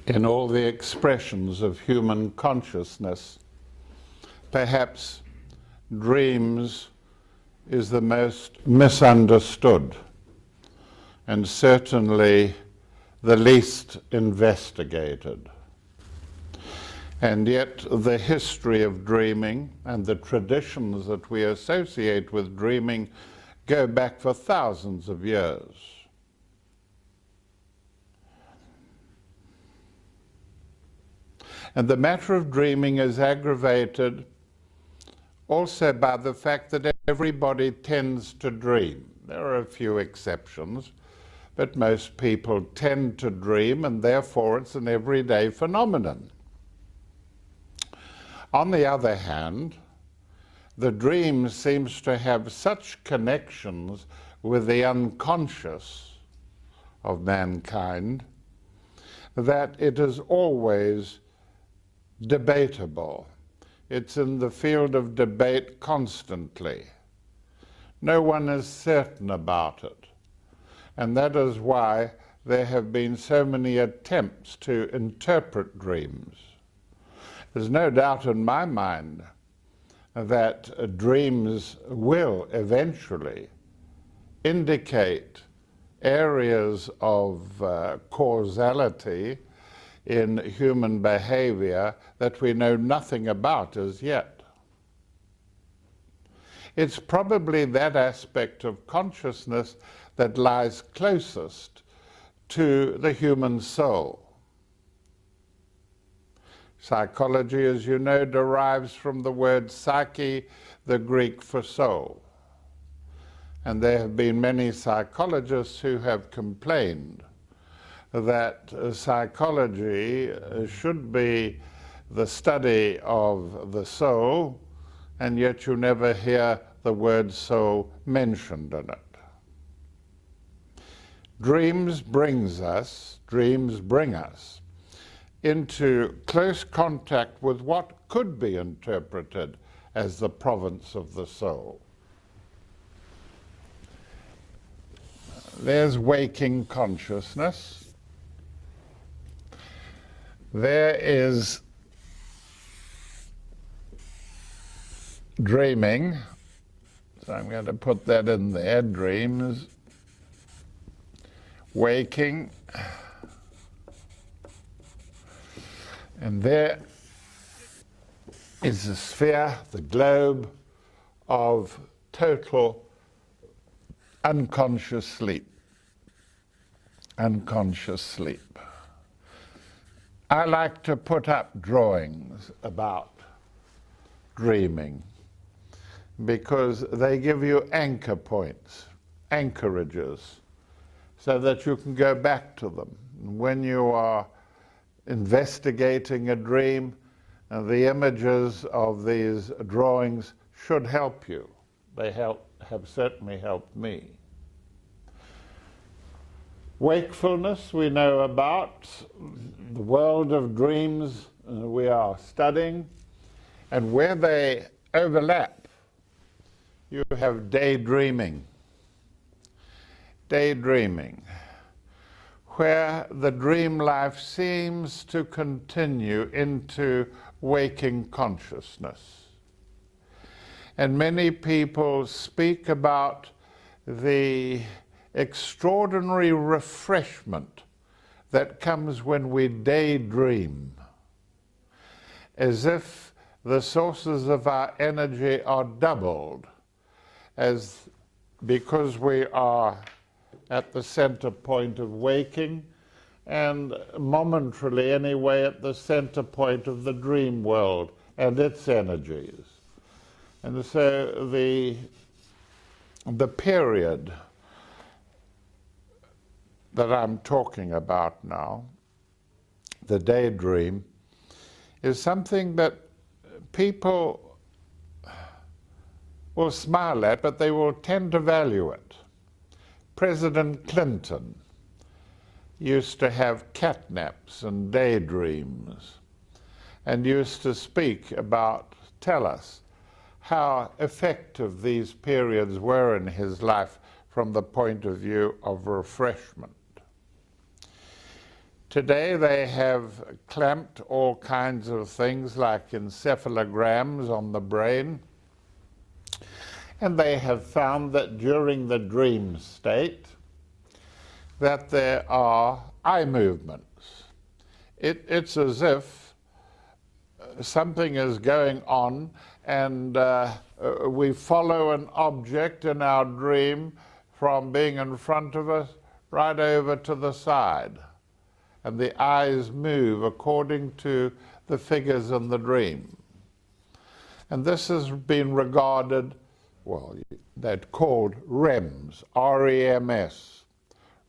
In all the expressions of human consciousness, perhaps dreams is the most misunderstood and certainly the least investigated. And yet the history of dreaming and the traditions that we associate with dreaming go back for thousands of years. And the matter of dreaming is aggravated also by the fact that everybody tends to dream. There are a few exceptions, but most people tend to dream, and therefore it's an everyday phenomenon. On the other hand, the dream seems to have such connections with the unconscious of mankind that it is always debatable. It's in the field of debate constantly. No one is certain about it. And that is why there have been so many attempts to interpret dreams. There's no doubt in my mind that dreams will eventually indicate areas of causality in human behavior that we know nothing about as yet. It's probably that aspect of consciousness that lies closest to the human soul. Psychology, as you know, derives from the word psyche, the Greek for soul. And there have been many psychologists who have complained that psychology should be the study of the soul, and yet you never hear the word soul mentioned in it. Dreams bring us into close contact with what could be interpreted as the province of the soul. There's waking consciousness. There is dreaming, so I'm going to put that in there, dreams, waking, and there is the sphere, the globe of total unconscious sleep. Unconscious sleep. I like to put up drawings about dreaming because they give you anchor points, anchorages, so that you can go back to them. When you are investigating a dream, the images of these drawings should help you. They have certainly helped me. Wakefulness we know about, the world of dreams we are studying, and where they overlap, you have daydreaming. Daydreaming, where the dream life seems to continue into waking consciousness. And many people speak about the extraordinary refreshment that comes when we daydream, as if the sources of our energy are doubled, because we are at the center point of waking, and momentarily anyway at the center point of the dream world and its energies. And so the period that I'm talking about now, the daydream, is something that people will smile at, but they will tend to value it. President Clinton used to have catnaps and daydreams, and used to speak about, tell us, how effective these periods were in his life from the point of view of refreshment. Today they have clamped all kinds of things like encephalograms on the brain, and they have found that during the dream state that there are eye movements. It's as if something is going on and we follow an object in our dream from being in front of us right over to the side. And the eyes move according to the figures in the dream. And this has been regarded, well, they're called REMs, R-E-M-S,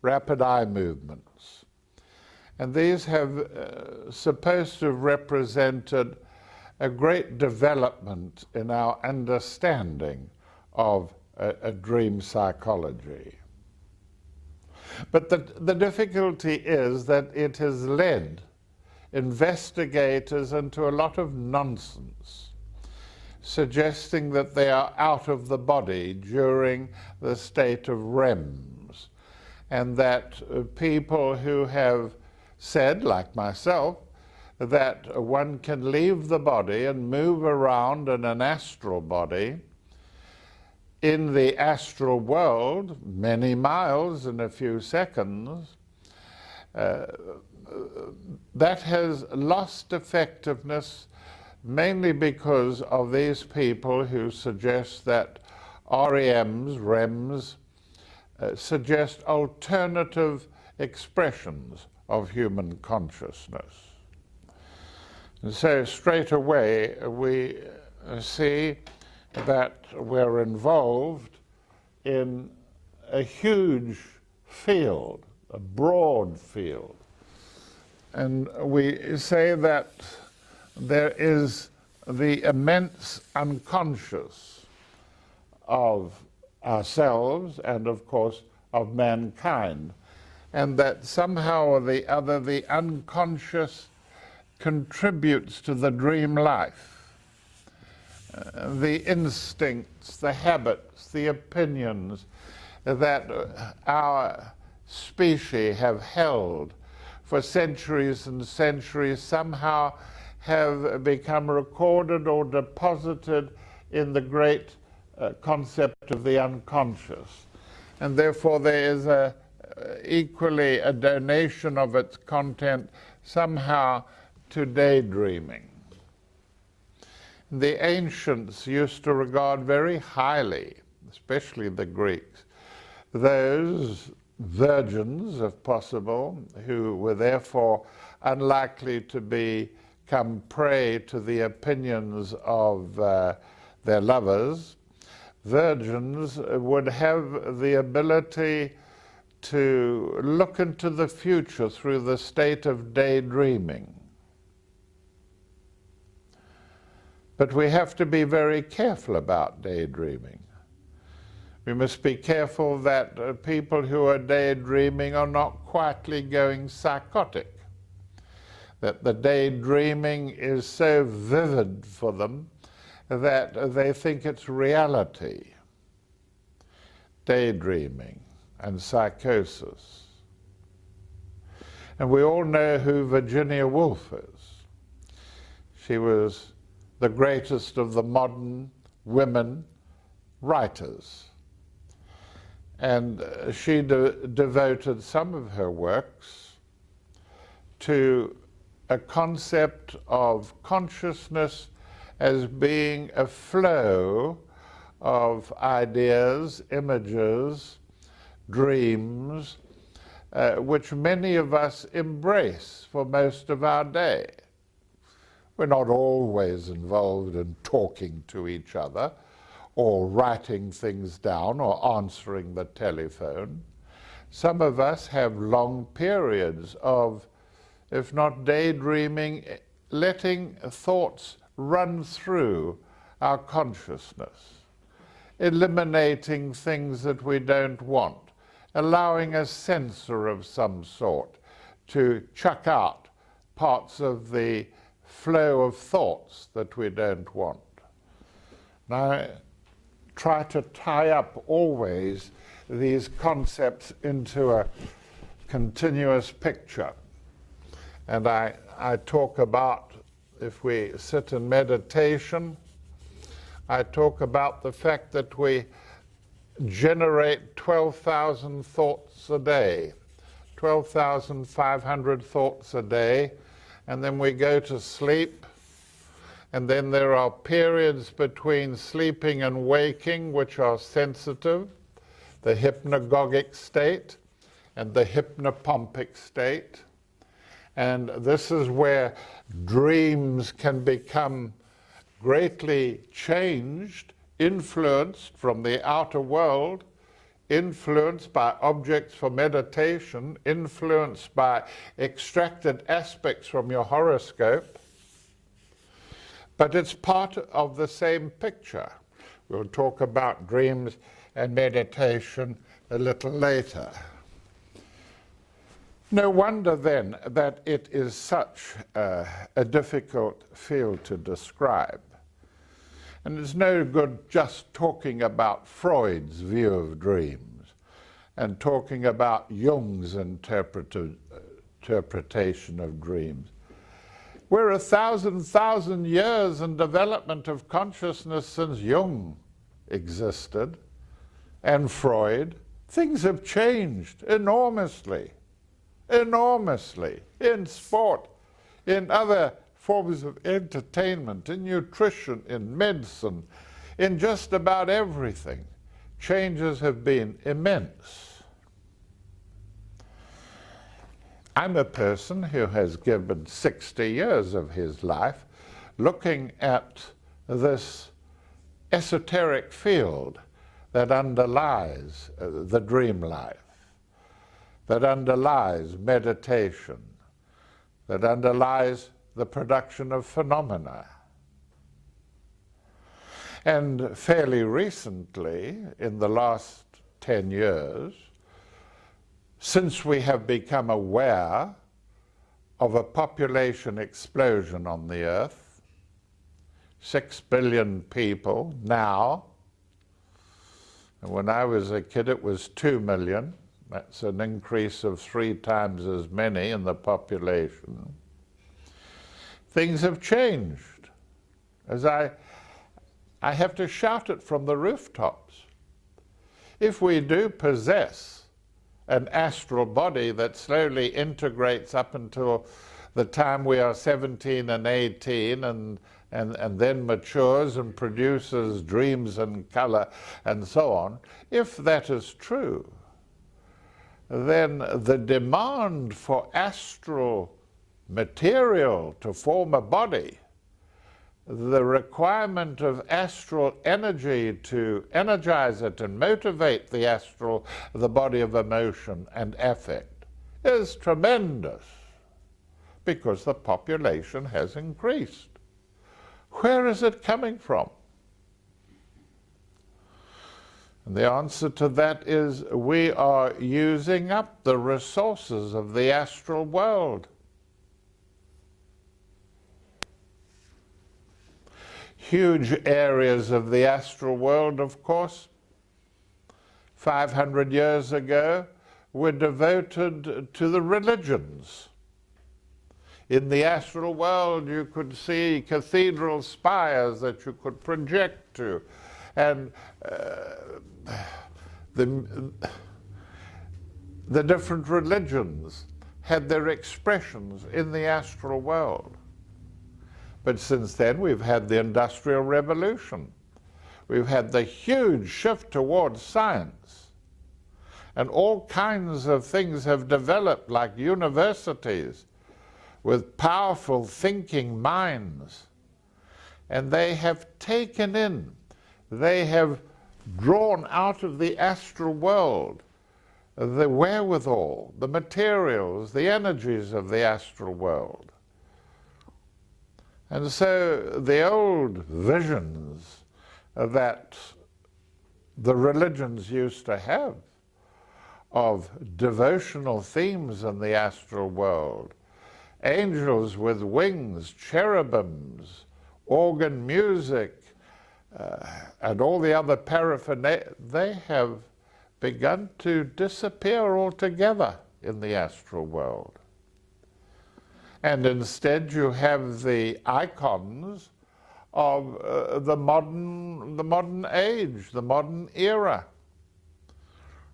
rapid eye movements. And these have supposed to have represented a great development in our understanding of a dream psychology. But the difficulty is that it has led investigators into a lot of nonsense, suggesting that they are out of the body during the state of REMs, and that people who have said, like myself, that one can leave the body and move around in an astral body in the astral world, many miles in a few seconds, that has lost effectiveness mainly because of these people who suggest that REMs suggest alternative expressions of human consciousness. And so straight away we see that we're involved in a huge field, a broad field. And we say that there is the immense unconscious of ourselves and, of course, of mankind, and that somehow or the other the unconscious contributes to the dream life. The instincts, the habits, the opinions that our species have held for centuries and centuries somehow have become recorded or deposited in the great concept of the unconscious. And therefore there is equally a donation of its content somehow to daydreaming. The ancients used to regard very highly, especially the Greeks, those virgins, if possible, who were therefore unlikely to become prey to the opinions of their lovers. Virgins would have the ability to look into the future through the state of daydreaming. But we have to be very careful about daydreaming. We must be careful that people who are daydreaming are not quietly going psychotic, that the daydreaming is so vivid for them that they think it's reality. Daydreaming and psychosis. And we all know who Virginia Woolf is. She was the greatest of the modern women writers. And she devoted some of her works to a concept of consciousness as being a flow of ideas, images, dreams, which many of us embrace for most of our day. We're not always involved in talking to each other or writing things down or answering the telephone. Some of us have long periods of, if not daydreaming, letting thoughts run through our consciousness, eliminating things that we don't want, allowing a censor of some sort to chuck out parts of the flow of thoughts that we don't want. Now, try to tie up always these concepts into a continuous picture. And I talk about, if we sit in meditation, I talk about the fact that we generate 12,000 thoughts a day, 12,500 thoughts a day, and then we go to sleep, and then there are periods between sleeping and waking which are sensitive, the hypnagogic state and the hypnopompic state. And this is where dreams can become greatly changed, influenced from the outer world, influenced by objects for meditation, influenced by extracted aspects from your horoscope. But it's part of the same picture. We'll talk about dreams and meditation a little later. No wonder then that it is such a difficult field to describe. And it's no good just talking about Freud's view of dreams and talking talking Jung's interpretation of dreams. We're 1,000 years in development of consciousness since Jung existed and Freud. Things have changed enormously. Enormously, in sport, in other forms of entertainment, in nutrition, in medicine, in just about everything. Changes have been immense. I'm a person who has given 60 years of his life looking at this esoteric field that underlies the dream life, that underlies meditation, that underlies the production of phenomena. And fairly recently, in the last 10 years, since we have become aware of a population explosion on the earth, 6 billion people now, and when I was a kid it was 2 million, that's an increase of 3 times as many in the population. Things have changed. As I have to shout it from the rooftops. If we do possess an astral body that slowly integrates up until the time we are 17 and 18 and then matures and produces dreams and color and so on, if that is true, then the demand for astral material to form a body, the requirement of astral energy to energize it and motivate the body of emotion and affect is tremendous because the population has increased. Where is it coming from? And the answer to that is we are using up the resources of the astral world. Huge areas of the astral world, of course, 500 years ago, were devoted to the religions. In the astral world, you could see cathedral spires that you could project to, and the different religions had their expressions in the astral world. But since then, we've had the Industrial Revolution. We've had the huge shift towards science. And all kinds of things have developed, like universities, with powerful thinking minds. And they have taken in, they have drawn out of the astral world the wherewithal, the materials, the energies of the astral world. And so the old visions that the religions used to have of devotional themes in the astral world, angels with wings, cherubims, organ music, and all the other paraphernalia, they have begun to disappear altogether in the astral world. And instead you have the icons of the modern age, the modern era.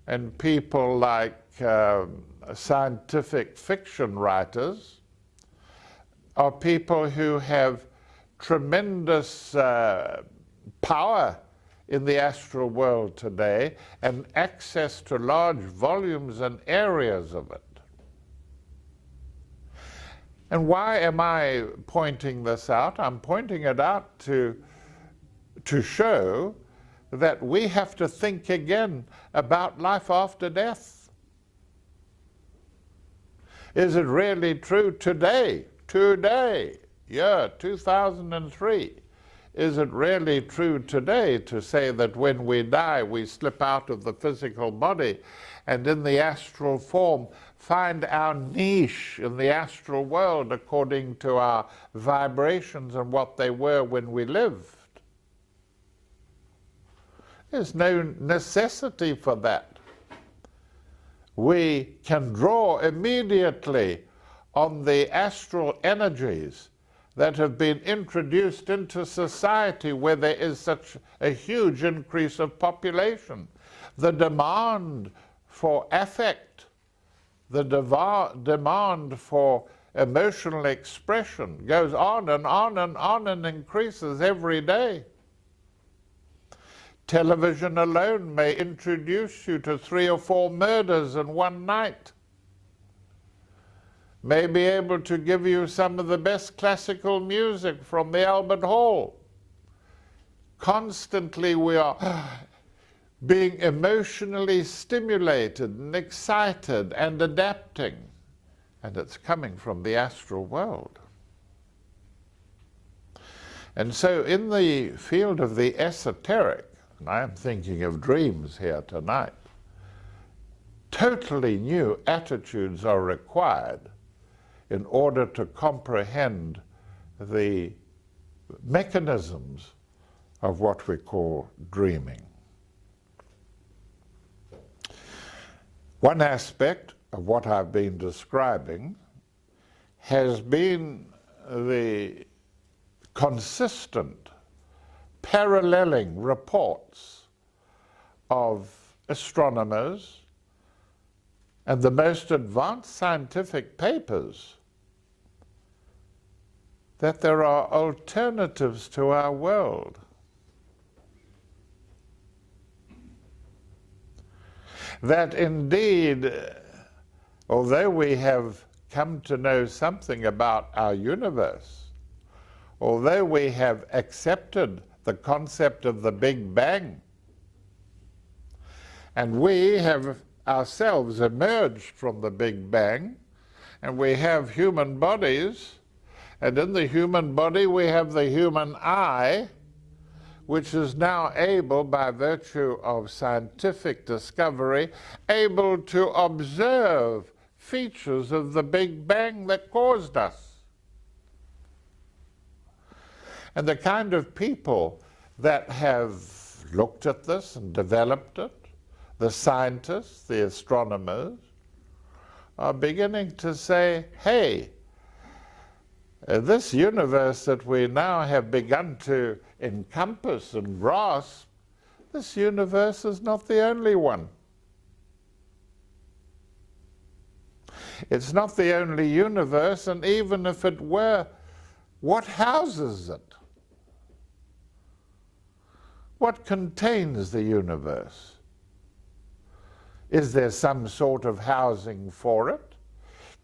And people like scientific fiction writers are people who have tremendous power in the astral world today and access to large volumes and areas of it. And why am I pointing this out? I'm pointing it out to show that we have to think again about life after death. Is it really true today, year 2003, is it really true today to say that when we die we slip out of the physical body and in the astral form find our niche in the astral world according to our vibrations and what they were when we lived? There's no necessity for that. We can draw immediately on the astral energies that have been introduced into society where there is such a huge increase of population. The demand for affect, the demand for emotional expression goes on and on and on and increases every day. Television alone may introduce you to 3 or 4 murders in one night. May be able to give you some of the best classical music from the Albert Hall. Constantly we are being emotionally stimulated and excited and adapting, and it's coming from the astral world. And so in the field of the esoteric, and I am thinking of dreams here tonight, totally new attitudes are required in order to comprehend the mechanisms of what we call dreaming. One aspect of what I've been describing has been the consistent paralleling reports of astronomers and the most advanced scientific papers that there are alternatives to our world. That indeed, although we have come to know something about our universe, although we have accepted the concept of the Big Bang, and we have ourselves emerged from the Big Bang, and we have human bodies, and in the human body we have the human eye, which is now able, by virtue of scientific discovery, able to observe features of the Big Bang that caused us. And the kind of people that have looked at this and developed it, the scientists, the astronomers, are beginning to say, hey, this universe that we now have begun to encompass and grasp, this universe is not the only one. It's not the only universe, and even if it were, what houses it? What contains the universe? Is there some sort of housing for it?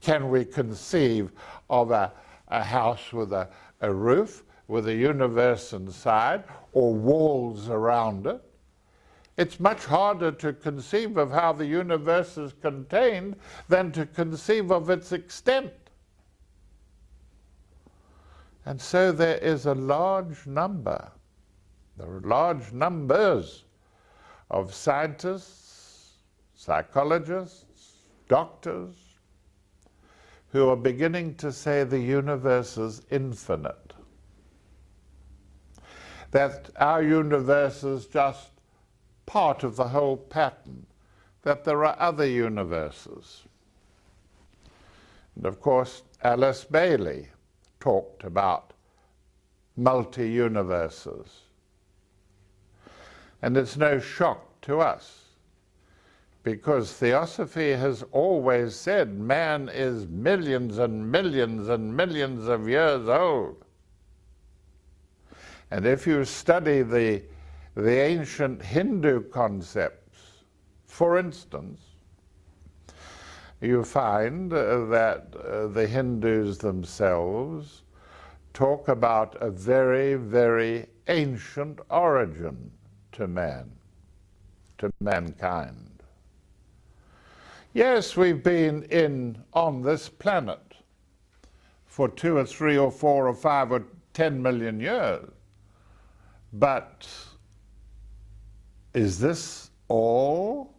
Can we conceive of a house with a roof, with a universe inside, or walls around it? It's much harder to conceive of how the universe is contained than to conceive of its extent. And so there is a large number, there are large numbers of scientists, psychologists, doctors, who are beginning to say the universe is infinite. That our universe is just part of the whole pattern, that there are other universes. And of course, Alice Bailey talked about multi-universes. And it's no shock to us, because Theosophy has always said man is millions and millions and millions of years old. And if you study the ancient Hindu concepts, for instance, you find that the Hindus themselves talk about a very, very ancient origin to man, to mankind. Yes, we've been on this planet for 2 or 3 or 4 or 5 or 10 million years, but is this all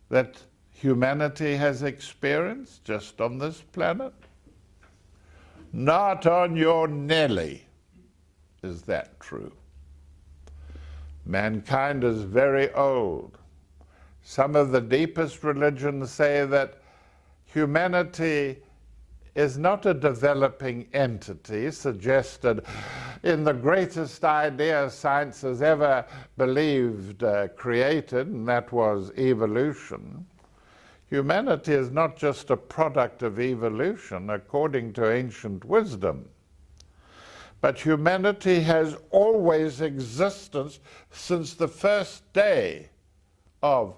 that humanity has experienced just on this planet? Not on your Nelly is that true. Mankind is very old. Some of the deepest religions say that humanity is not a developing entity suggested in the greatest idea science has ever believed created, and that was evolution. Humanity is not just a product of evolution according to ancient wisdom, but humanity has always existed since the first day of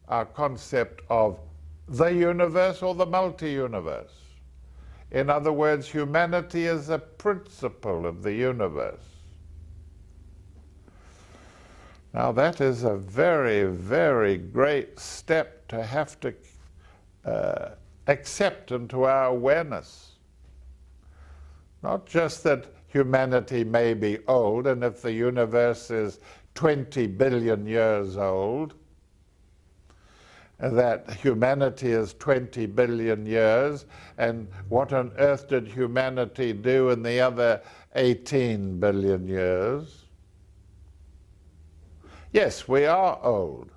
our concept of the universe or the multi-universe. In other words, humanity is a principle of the universe. Now that is a very, very great step to have to accept into our awareness. Not just that humanity may be old, and if the universe is 20 billion years old, that humanity is 20 billion years, and what on earth did humanity do in the other 18 billion years? Yes, we are old.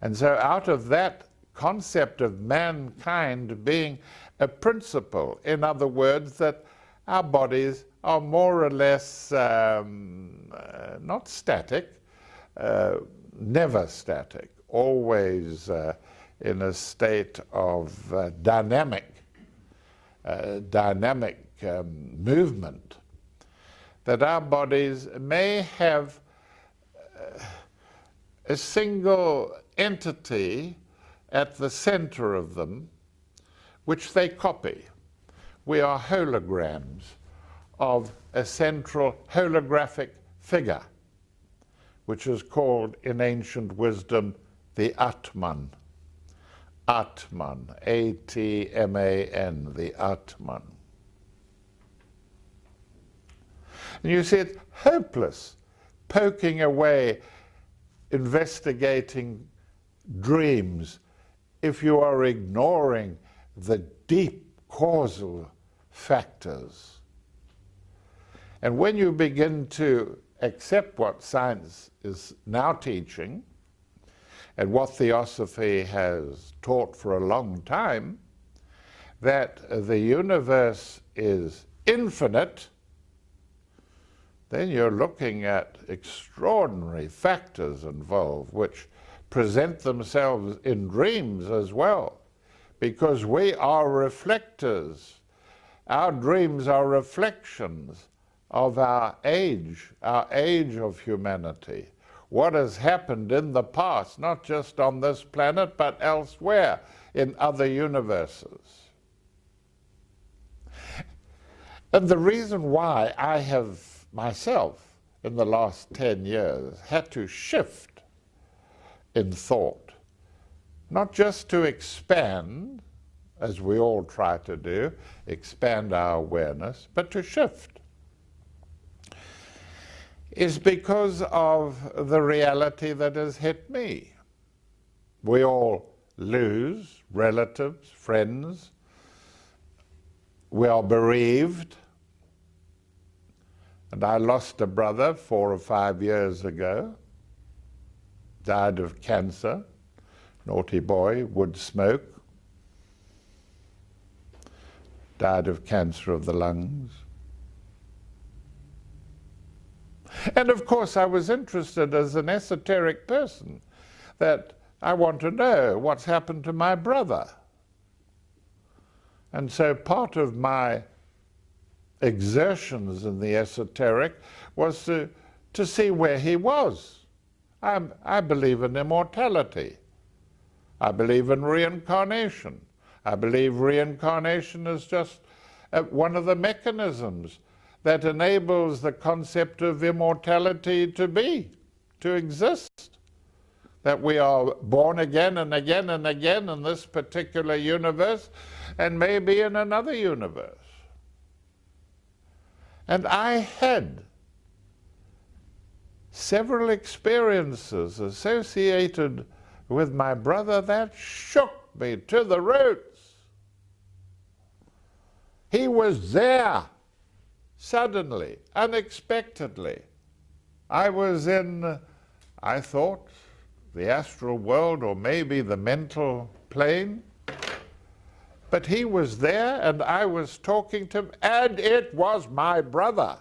And so out of that concept of mankind being a principle, in other words, that our bodies are more or less not static, never static, always in a state of dynamic movement, that our bodies may have a single entity at the center of them, which they copy. We are holograms of a central holographic figure, which is called in ancient wisdom the Atman. Atman, A-T-M-A-N, the Atman. And you see it's hopeless poking away, investigating dreams if you are ignoring the deep causal factors. And when you begin to accept what science is now teaching and what Theosophy has taught for a long time, that the universe is infinite, then you're looking at extraordinary factors involved which present themselves in dreams as well, because we are reflectors. Our dreams are reflections of our age of humanity, what has happened in the past, not just on this planet, but elsewhere in other universes. And the reason why I have myself, in the last 10 years, had to shift in thought, not just to expand, as we all try to do, expand our awareness, but to shift, is because of the reality that has hit me. We all lose relatives, friends. We are bereaved. And I lost a brother 4 or 5 years ago, died of cancer, naughty boy, would smoke. died of cancer of the lungs. And of course I was interested as an esoteric person that I want to know what's happened to my brother. And so part of my exertions in the esoteric was to see where he was. I believe in immortality. I believe in reincarnation. I believe reincarnation is just one of the mechanisms that enables the concept of immortality to exist. That we are born again and again and again in this particular universe and maybe in another universe. And I had several experiences associated with my brother that shook me to the roots. He was there, suddenly, unexpectedly. I was in, I thought, the astral world or maybe the mental plane, but he was there and I was talking to him, and it was my brother.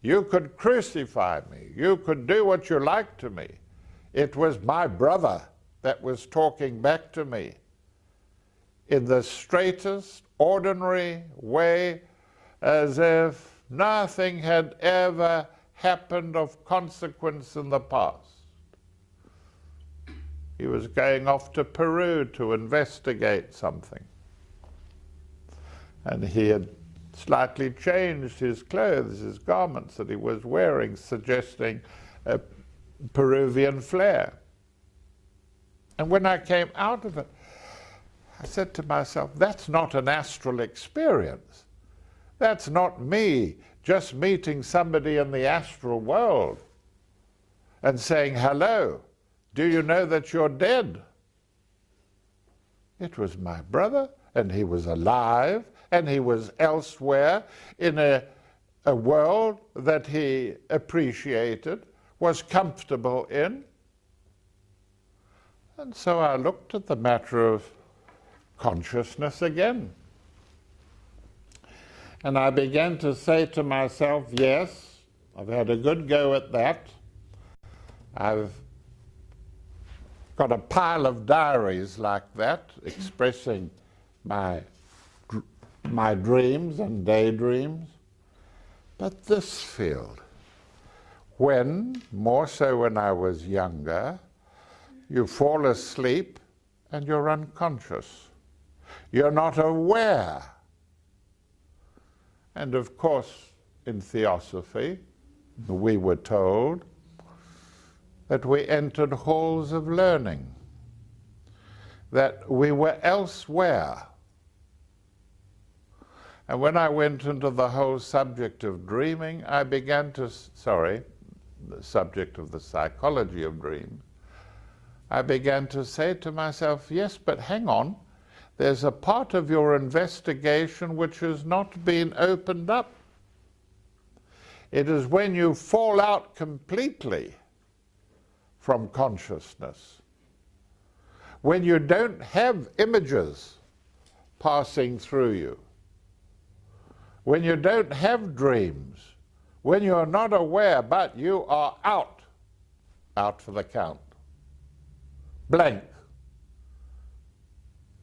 You could crucify me. You could do what you liked to me. It was my brother that was talking back to me in the straightest, ordinary way, as if nothing had ever happened of consequence in the past. He was going off to Peru to investigate something. And he had slightly changed his clothes, his garments that he was wearing, suggesting a Peruvian flair. And when I came out of it, I said to myself, that's not an astral experience. That's not me just meeting somebody in the astral world and saying, hello, do you know that you're dead? It was my brother, and he was alive, and he was elsewhere in a world that he appreciated, was comfortable in. And so I looked at the matter of consciousness again. And I began to say to myself, yes, I've had a good go at that. I've got a pile of diaries like that, expressing my dreams and daydreams. But this field, more so when I was younger, you fall asleep and you're unconscious. You're not aware. And of course, in theosophy, we were told that we entered halls of learning, that we were elsewhere. And when I went into the whole subject of dreaming, I began to, the subject of the psychology of dreams, I began to say to myself, yes, but hang on, there's a part of your investigation which has not been opened up. It is when you fall out completely from consciousness, when you don't have images passing through you, when you don't have dreams, when you are not aware, but you are out for the count, blank,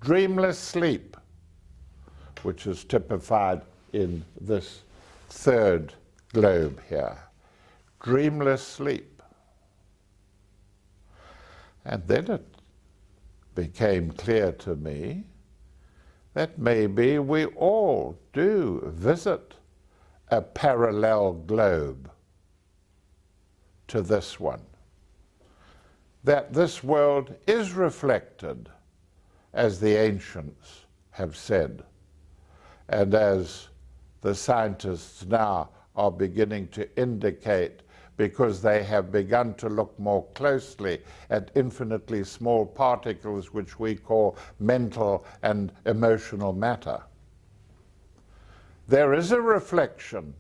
dreamless sleep, which is typified in this third globe here, dreamless sleep. And then it became clear to me that maybe we all do visit a parallel globe to this one. That this world is reflected, as the ancients have said, and as the scientists now are beginning to indicate, because they have begun to look more closely at infinitely small particles which we call mental and emotional matter. There is a reflection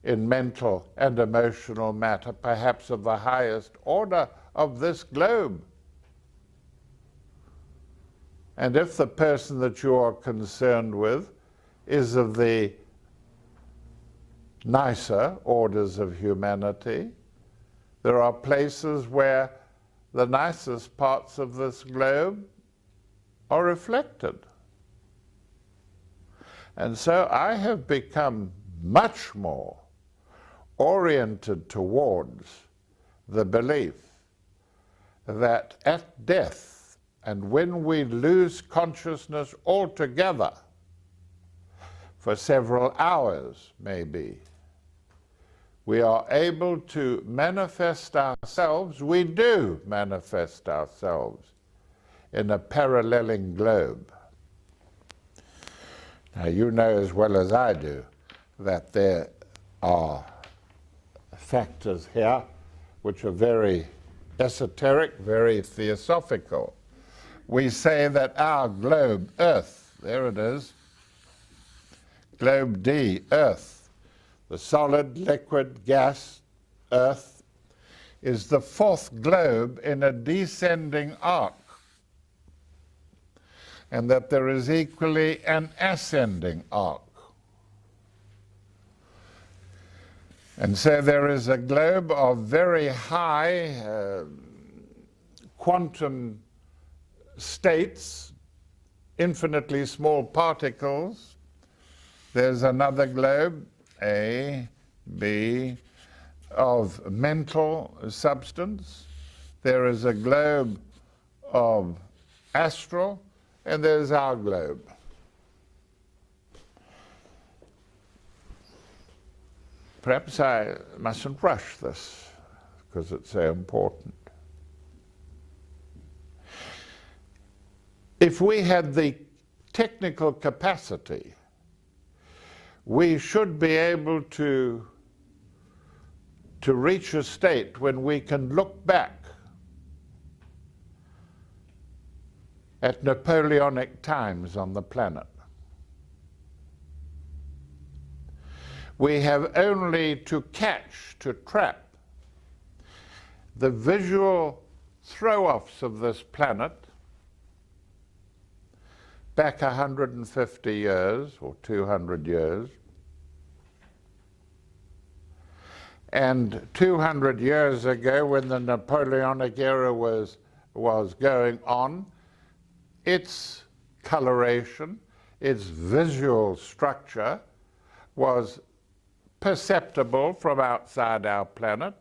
in mental and emotional matter, perhaps of the highest order of this globe. And if the person that you are concerned with is of the nicer orders of humanity, there are places where the nicest parts of this globe are reflected. And so I have become much more oriented towards the belief that at death, and when we lose consciousness altogether, for several hours maybe, we are able to manifest ourselves, we do manifest ourselves in a paralleling globe. Now you know as well as I do that there are factors here which are very esoteric, very theosophical. We say that our globe, Earth, there it is, globe D, Earth, the solid, liquid, gas, Earth, is the fourth globe in a descending arc, and that there is equally an ascending arc. And so there is a globe of very high quantum states, infinitely small particles. There's another globe, A, B, of mental substance. There is a globe of astral, and there's our globe. Perhaps I mustn't rush this because it's so important. If we had the technical capacity, we should be able to reach a state when we can look back at Napoleonic times on the planet. We have only to catch, to trap the visual throw-offs of this planet back 150 years or 200 years. And 200 years ago, when the Napoleonic era was going on, its coloration, its visual structure was perceptible from outside our planet.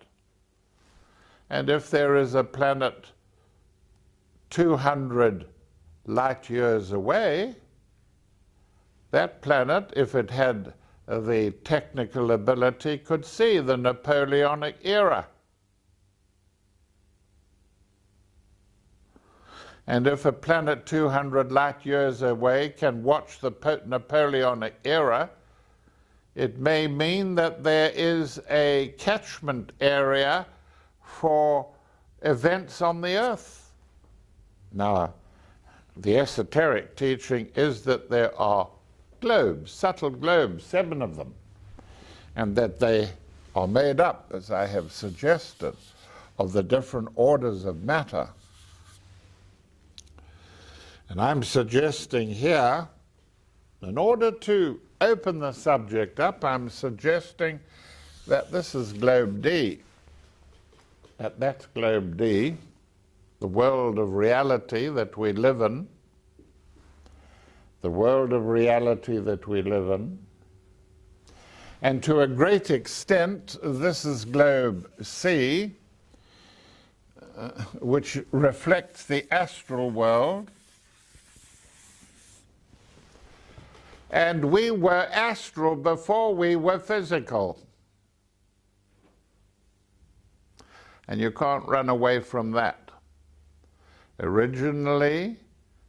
And if there is a planet 200 light years away, that planet, if it had the technical ability, could see the Napoleonic era. And if a planet 200 light years away can watch the Napoleonic era, it may mean that there is a catchment area for events on the Earth. Now, the esoteric teaching is that there are globes, subtle globes, 7 of them, and that they are made up, as I have suggested, of the different orders of matter. And I'm suggesting here, in order to open the subject up, I'm suggesting that this is globe D. That's globe D, the world of reality that we live in, the world of reality that we live in. And to a great extent, this is globe C, which reflects the astral world. And we were astral before we were physical. And you can't run away from that. Originally,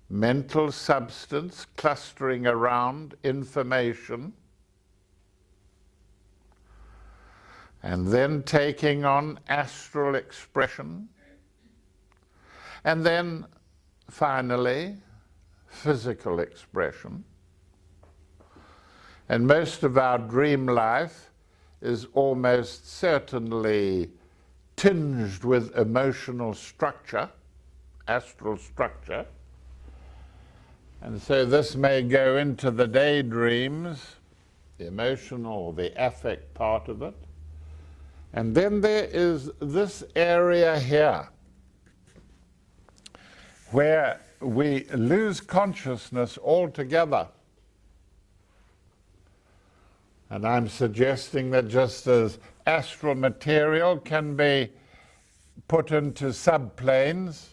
mental substance clustering around information, and then taking on astral expression, and then finally physical expression. And most of our dream life is almost certainly tinged with emotional structure, astral structure. And so this may go into the daydreams, the emotional, the affect part of it. And then there is this area here where we lose consciousness altogether. And I'm suggesting that just as astral material can be put into subplanes,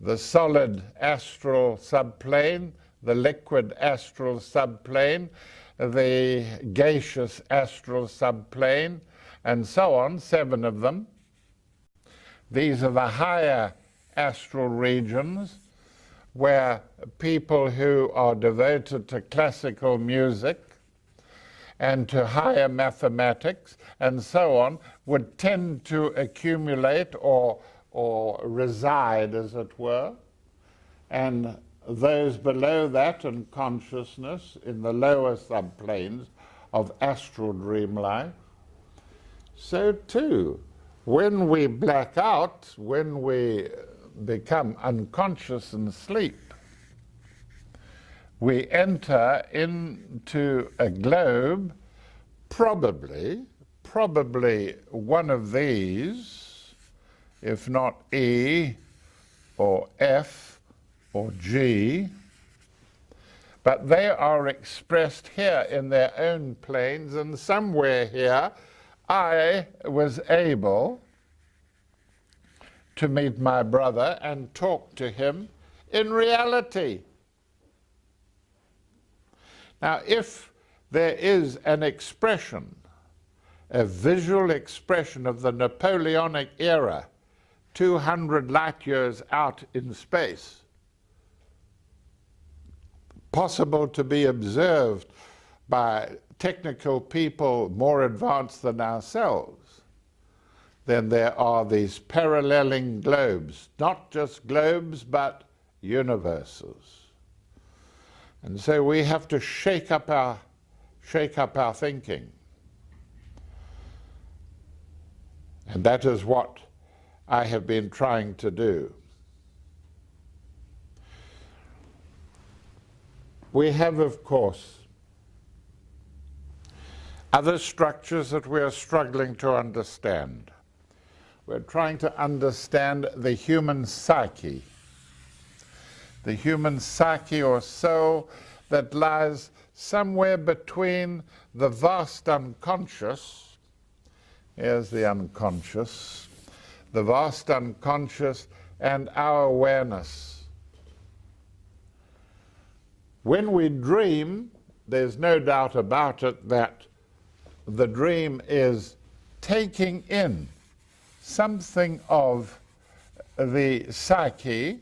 the solid astral subplane, the liquid astral subplane, the gaseous astral subplane, and so on, 7 of them. These are the higher astral regions where people who are devoted to classical music and to higher mathematics and so on would tend to accumulate or reside, as it were, and those below that in consciousness in the lower subplanes of astral dream life. So too, when we black out, when we become unconscious and sleep, we enter into a globe, probably one of these, if not E or F or G, but they are expressed here in their own planes, and somewhere here I was able to meet my brother and talk to him in reality. Now, if there is an expression, a visual expression of the Napoleonic era, 200 light years out in space, possible to be observed by technical people more advanced than ourselves, then there are these paralleling globes, not just globes, but universes. And so we have to shake up our thinking. And that is what I have been trying to do. We have, of course, other structures that we are struggling to understand. We're trying to understand the human psyche. The human psyche or soul that lies somewhere between the vast unconscious, here's the unconscious, the vast unconscious and our awareness. When we dream, there's no doubt about it that the dream is taking in something of the psyche,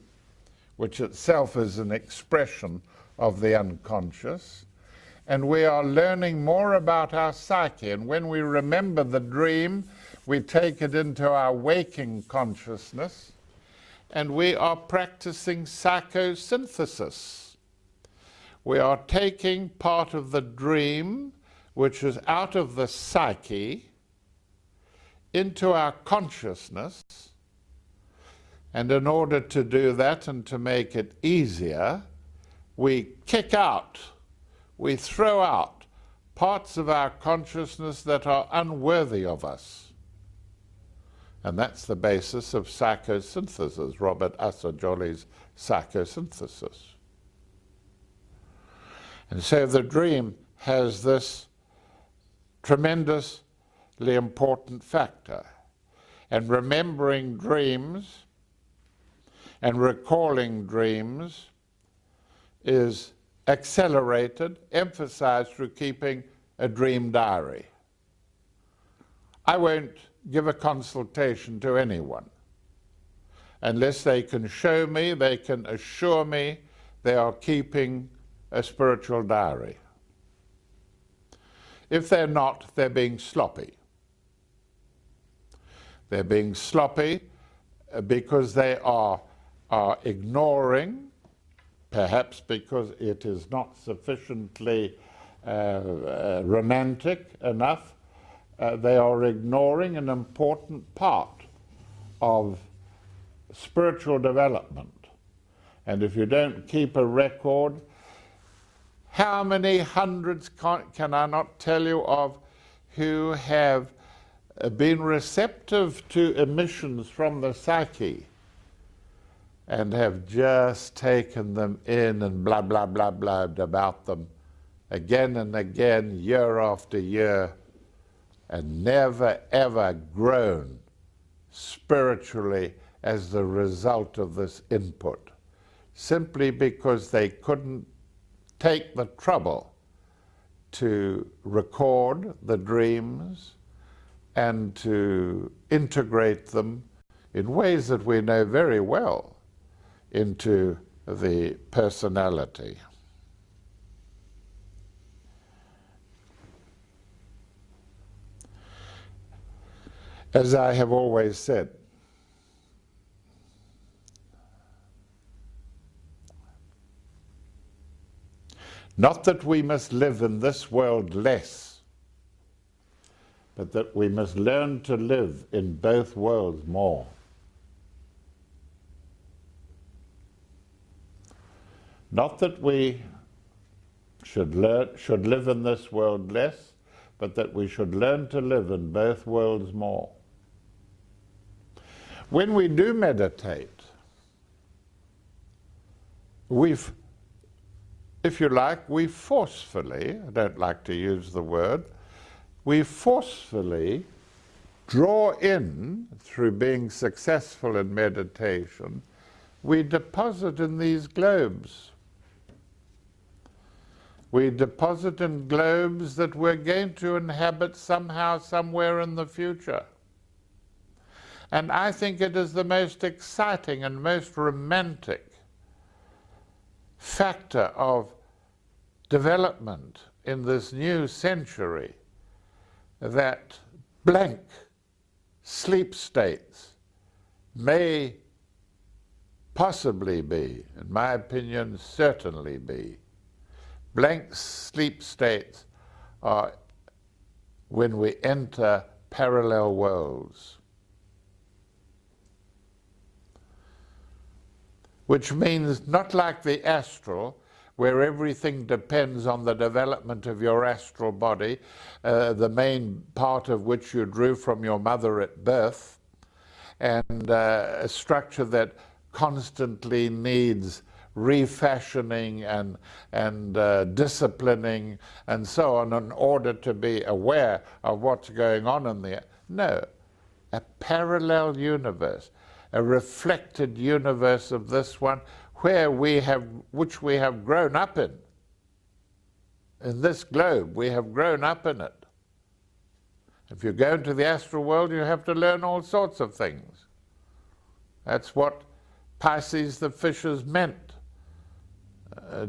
which itself is an expression of the unconscious, and we are learning more about our psyche. And when we remember the dream, we take it into our waking consciousness, and we are practicing psychosynthesis. We are taking part of the dream, which is out of the psyche, into our consciousness. And in order to do that and to make it easier, we kick out, we throw out parts of our consciousness that are unworthy of us. And that's the basis of psychosynthesis, Robert Assagioli's psychosynthesis. And so the dream has this tremendously important factor. And remembering dreams and recalling dreams is accelerated, emphasized through keeping a dream diary. I won't give a consultation to anyone unless they can show me, they can assure me they are keeping a spiritual diary. If they're not, they're being sloppy. They're being sloppy because they are ignoring, perhaps because it is not sufficiently romantic enough, they are ignoring an important part of spiritual development. And if you don't keep a record, how many hundreds can I not tell you of who have been receptive to emissions from the psyche and have just taken them in and blah, blah, blah, blah about them again and again, year after year, and never ever grown spiritually as the result of this input, simply because they couldn't take the trouble to record the dreams and to integrate them in ways that we know very well into the personality. As I have always said, not that we must live in this world less, but that we must learn to live in both worlds more. Not that we should live in this world less, but that we should learn to live in both worlds more. When we do meditate, if you like, we forcefully, I don't like to use the word, we forcefully draw in, through being successful in meditation, we deposit in these globes. We deposit in globes that we're going to inhabit somehow, somewhere in the future. And I think it is the most exciting and most romantic factor of development in this new century that blank sleep states may possibly be, in my opinion, certainly be. Blank sleep states are when we enter parallel worlds, which means not like the astral, where everything depends on the development of your astral body, the main part of which you drew from your mother at birth, and a structure that constantly needs refashioning and disciplining and so on in order to be aware of what's going on in there. No, a parallel universe, a reflected universe of this one, which we have grown up in. In this globe, we have grown up in it. If you go into the astral world, you have to learn all sorts of things. That's what Pisces the fishes meant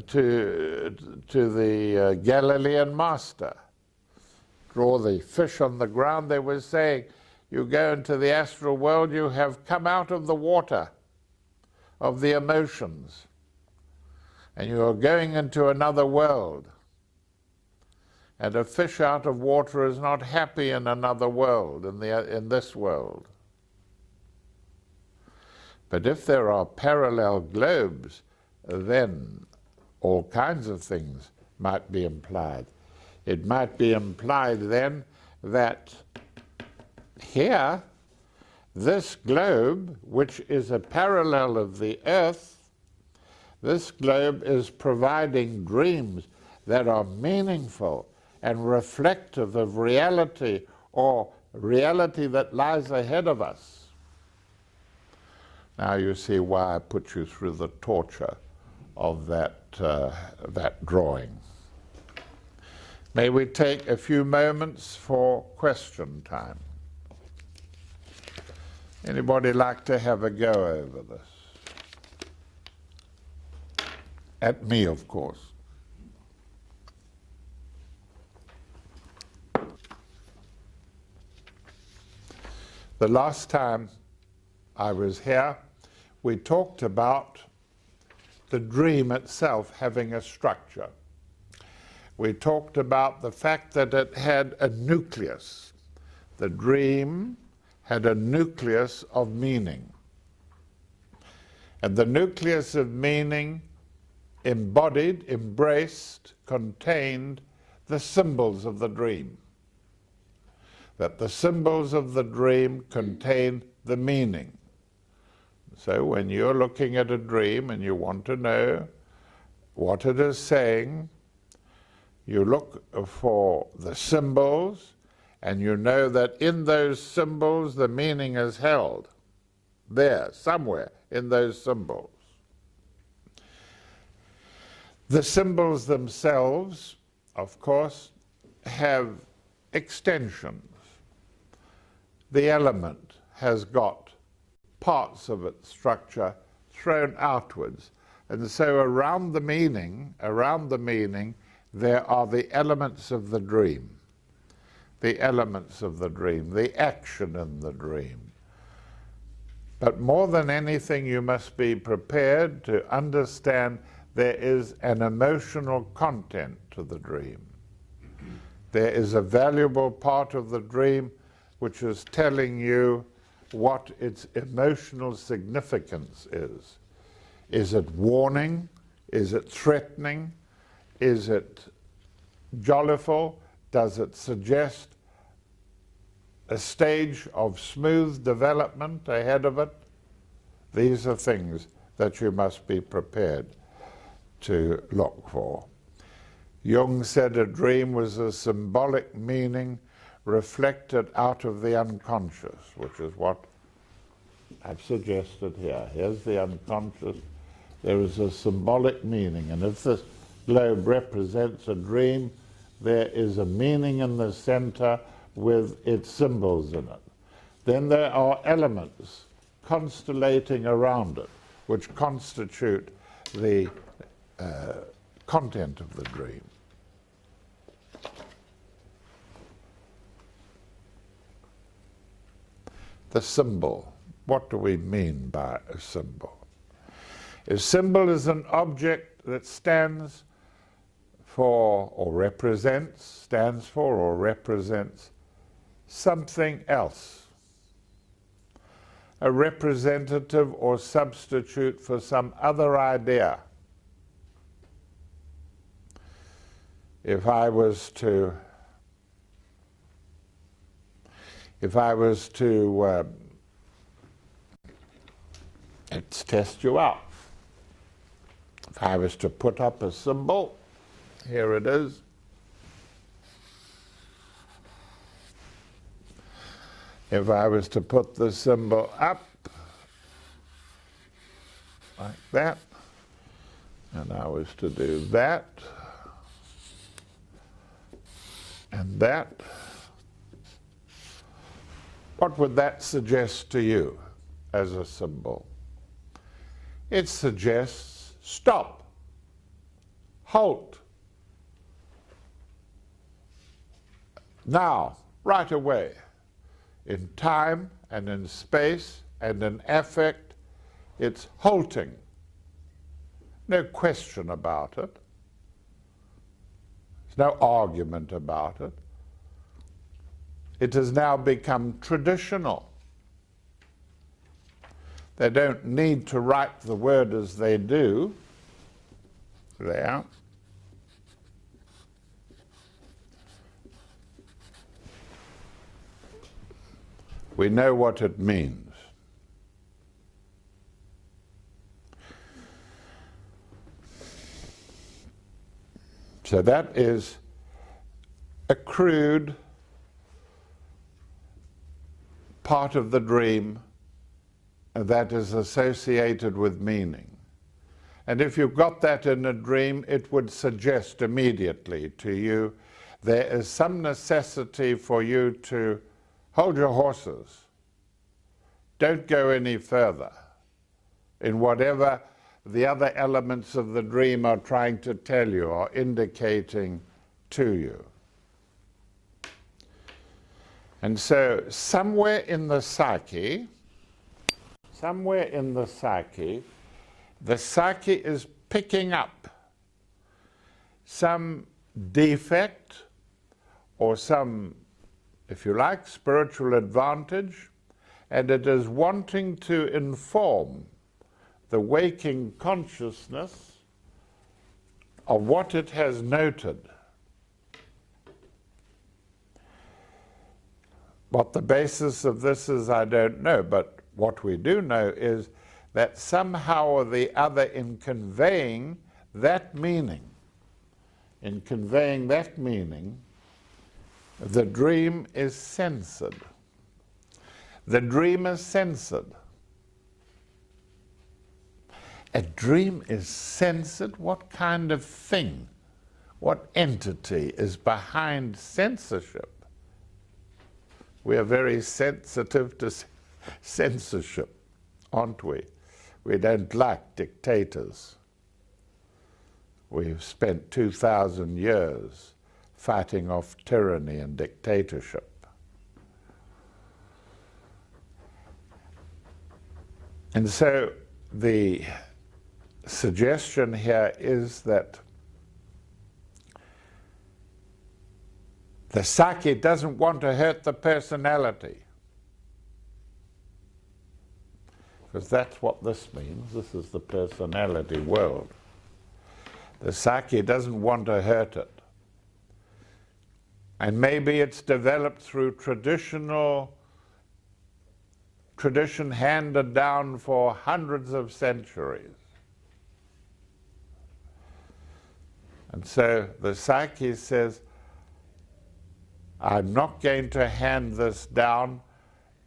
to the Galilean master. Draw the fish on the ground, they were saying, you go into the astral world, you have come out of the water of the emotions, and you are going into another world. And a fish out of water is not happy in another world, in this world. But if there are parallel globes, then all kinds of things might be implied. It might be implied then that here, this globe, which is a parallel of the earth, this globe is providing dreams that are meaningful and reflective of reality, or reality that lies ahead of us. Now you see why I put you through the torture of that drawing. May we take a few moments for question time? Anybody like to have a go over this? At me, of course. The last time I was here, we talked about the dream itself having a structure. We talked about the fact that it had a nucleus. The dream had a nucleus of meaning. And the nucleus of meaning embodied, embraced, contained the symbols of the dream. That the symbols of the dream contain the meaning. So when you're looking at a dream and you want to know what it is saying, you look for the symbols, and you know that in those symbols the meaning is held. There, somewhere in those symbols. The symbols themselves, of course, have extensions. The element has got parts of its structure thrown outwards. And so around the meaning, there are the elements of the dream. The elements of the dream, the action in the dream. But more than anything, you must be prepared to understand there is an emotional content to the dream. There is a valuable part of the dream which is telling you what its emotional significance is. Is it warning? Is it threatening? Is it joyful? Does it suggest a stage of smooth development ahead of it? These are things that you must be prepared to look for. Jung said a dream was a symbolic meaning reflected out of the unconscious, which is what I've suggested here. Here's the unconscious. There is a symbolic meaning, and if this globe represents a dream, there is a meaning in the center with its symbols in it. Then there are elements constellating around it, which constitute the content of the dream. The symbol. What do we mean by a symbol? A symbol is an object that stands for or represents something else. A representative or substitute for some other idea. If I was to let's test you out. If I was to put up a symbol, here it is. If I was to put the symbol up like that, and I was to do that and that, what would that suggest to you as a symbol? It suggests stop, halt, now, right away, in time and in space and in affect, it's halting. No question about it. There's no argument about it. It has now become traditional. They don't need to write the word as they do. There. We know what it means. So that is a crude part of the dream that is associated with meaning. And if you've got that in a dream, it would suggest immediately to you there is some necessity for you to hold your horses. Don't go any further in whatever the other elements of the dream are trying to tell you or indicating to you. And so somewhere in the psyche, the psyche is picking up some defect or some, if you like, spiritual advantage, and it is wanting to inform the waking consciousness of what it has noted. What the basis of this is, I don't know, but what we do know is that somehow or the other, in conveying that meaning, the dream is censored. The dream is censored. A dream is censored? What kind of thing, what entity is behind censorship? We are very sensitive to censorship, aren't we? We don't like dictators. We've spent 2,000 years fighting off tyranny and dictatorship. And so the suggestion here is that the psyche doesn't want to hurt the personality, because that's what this means. This is the personality world. The psyche doesn't want to hurt it. And maybe it's developed through tradition handed down for hundreds of centuries. And so the psyche says, I'm not going to hand this down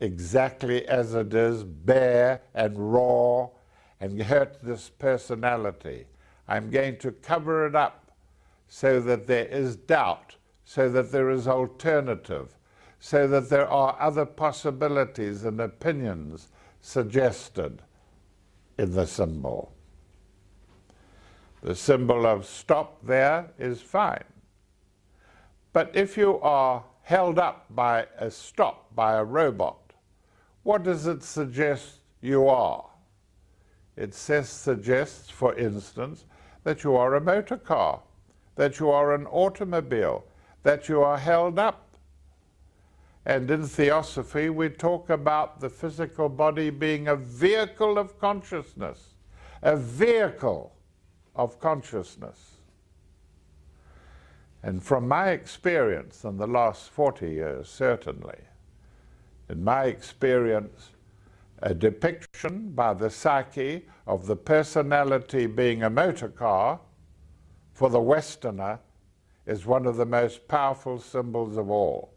exactly as it is, bare and raw, and hurt this personality. I'm going to cover it up so that there is doubt, so that there is alternative, so that there are other possibilities and opinions suggested in the symbol. The symbol of stop there is fine. But if you are held up by a stop, by a robot, what does it suggest you are? It suggests, for instance, that you are a motor car, that you are an automobile, that you are held up. And in Theosophy, we talk about the physical body being a vehicle of consciousness, a vehicle of consciousness. And from my experience in the last 40 years, certainly, in my experience, a depiction by the psyche of the personality being a motor car for the Westerner is one of the most powerful symbols of all.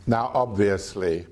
Now, obviously,